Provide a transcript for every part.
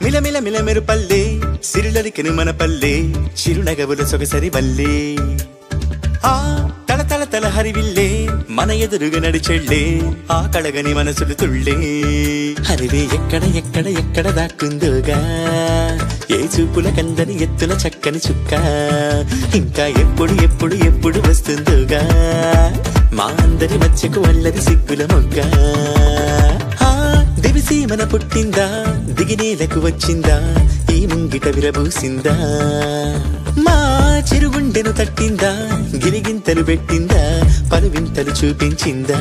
మిలమిల మిలమెరు పల్లె సిరులలికెను మన పల్లె చిరునగవుల సొగసరి వల్లే ఆ తల తల తల హరివిల్లే మన ఎదురుగా నడిచెళ్ళే ఆ కళగని మనసులు తుళ్ళే హరివే ఎక్కడ ఎక్కడ ఎక్కడ దాక్కుందోగా ఏ చూపుల కందని ఎత్తుల చక్కని చుక్క ఇంకా ఎప్పుడు ఎప్పుడు ఎప్పుడు వస్తుందోగా మా అందరి మధ్యకు వల్లది సిగ్గుల మొగ్గ దివిసి మన పుట్టిందా దిగినేలకు వచ్చిందా ఈ ముంగిట విరబూసిందా మా చిరుగుండెను తట్టిందా గిరిగింతలు పెట్టిందా పలువింతలు చూపించిందా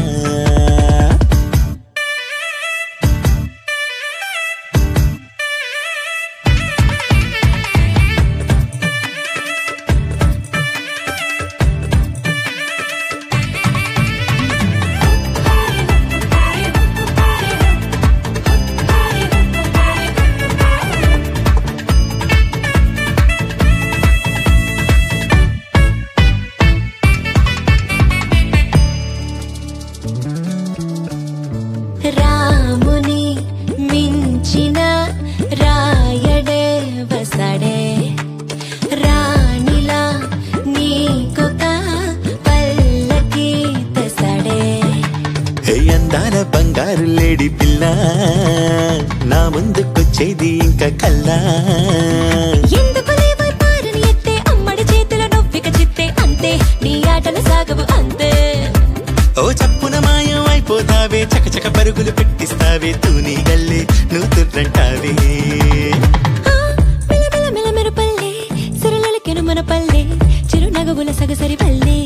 రాముని మించిన రాయడే వసడే రాణిలా నీకొక పల్లకి తెసడే ఏ అందాల బంగారు లేడి పిల్ల నా ముందుకొచ్చేది ఇంకా కల్లా ఎందుకు లేవై పారని ఎత్తే అమ్మడి చేతుల నొప్పిక చిత్తే అంతే నీ ఆటలు సాగవు అంతే ఓ చప్పున మాయం అయిపోతావే చకచక పరుగులు పెట్టిస్తావే తూని గల్లే నువ్వు తుర్రంటావే మిలమిల మిలమెరు పల్లె సిరులలికెను మన పల్లె చిరునగవుల సగసరి పల్లె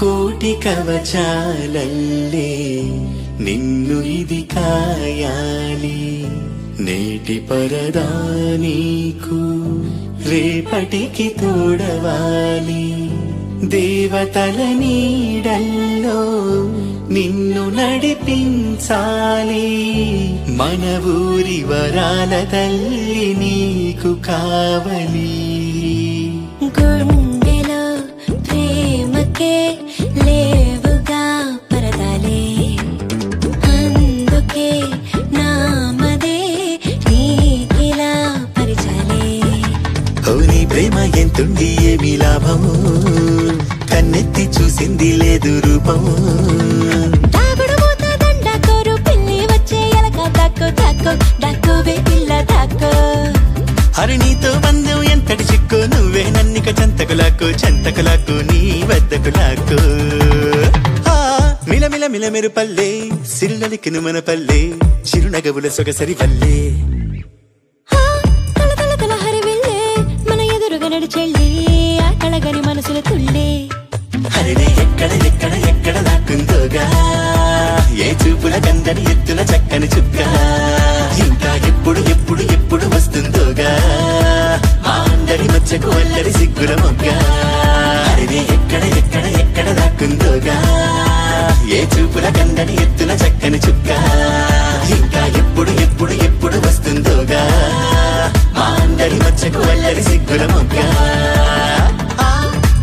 కోటి కవచాలల్లే నిన్ను ఇది కాయాలి నేటి పరదా నీకు రేపటికి తోడవాలి దేవతల నీడల్లో నిన్ను నడిపించాలి మన ఊరి వరాల తల్లి నీకు కావలి గుండెలో ప్రేమకే లేవుగా పరదాలే అందుకే నామదే నీకిలా పరిచాలే ఓ నీ ప్రేమ ఎంతుండి ఏమి లాభము కన్నెత్తి చూసింది లేదు రూపము దాగుడు మూత దండాకోరు పిల్లి వచ్చే ఎలక దాక్కో దాక్కో దాక్కోవే పిల్ల దాక్కో హరి నీతో బంధం ఎంతటి చిక్కు నువ్వే నన్నిక చెంతకులాకు నీ వద్దకులాకు మిలమిల మిలమెరు పల్లె సిరులలికెను మన పల్లె చిరునగవుల సొగసరి వల్లే తల తల తల హరివిల్లే మన ఎదురుగా నడిచెళ్ళి ఆ కళగని మనసుల తుళ్ళే హరివే ఎక్కడ ఎక్కడ ఎక్కడ దాక్కుందోగా ఏ చూపుల కందని ఎత్తుల చక్కని చుక్క ఇంకా ఎప్పుడు ఎప్పుడు ఎప్పుడు వస్తుందోగా మా అందరి మధ్యకు అల్లరి సిగ్గుల మొగ్గ హరివే ఎక్కడ ఎక్కడ ఎక్కడ దాక్కుందోగా ఏ చూపుల కందని ఎత్తుల చక్కని చుక్క ఇంకా ఎప్పుడు ఎప్పుడు ఎప్పుడు వస్తుందోగా మా అందరి మధ్యకు అల్లరి సిగ్గుల మొగ్గ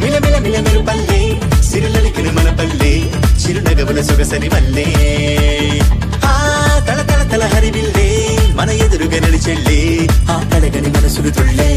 మిలమిల మిలమెరు పల్లె సిరులలికెను మన పల్లె చిరునగవుల సొగసరి వల్లే తల తల తల హరివిల్లే మన ఎదురుగా నడిచెళ్ళే ఆ కళగని మనసులు తుళ్ళే